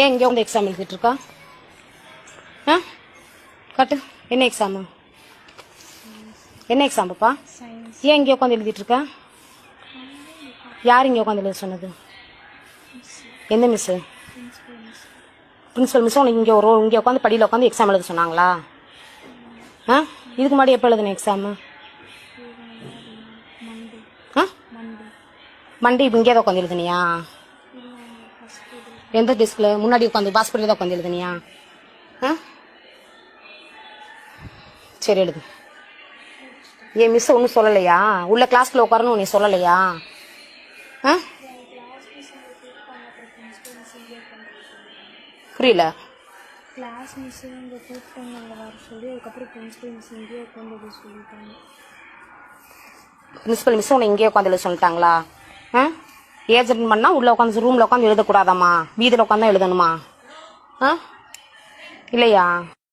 ஏன் இங்கே வந்து எக்ஸாம் எழுதிட்டு இருக்கா? ஆ காட்டு, என்ன எக்ஸாமு? என்ன எக்ஸாம் பாப்பா? ஏன் இங்கே உட்காந்து எழுதிட்டு இருக்கா? யார் இங்கே உட்காந்து எழுத சொன்னது? எந்த மிஸ்ஸு? பிரின்சிபல் மிஸ் உனக்கு இங்கே உட்காந்து படியில் உட்காந்து எக்ஸாம் எழுத சொன்னாங்களா? ஆ இதுக்கு முன்னாடி எப்போ எழுதுன எக்ஸாமு? ஆ மண்டே இப்போ இங்கே தான் உட்காந்து எழுதுனியா? எந்த டெஸ்கில்? முன்னாடி உட்காந்து பாஸ்பரியில் தான் உட்காந்து எழுதுனியா? ஆ சரி எழுது. ஏன் மிஸ் ஒன்றும் சொல்லலையா? உள்ள கிளாஸ்க்குள்ள உட்காரணும் உன்னை சொல்லலையா? ஆ புரியல. கிளாஸ் மிஸ் இங்கே கூப்பிட்டாங்க வர சொல்லி, அதுக்கப்புறம் பிரின்சிபல் மிஸ் இங்கேயே உட்காந்து சொல்லிட்டாங்க. பிரின்சிபல் மிஸ் உன்னை இங்கேயே உட்காந்து எழுத சொல்லிட்டாங்களா? ஆ ஏஜென்ட் பண்ணால் உள்ளே உட்காந்து ரூமில் உட்காந்து எழுதக்கூடாதாம்மா? வீதியில் உட்காந்து எழுதணுமா? ஆ இல்லையா?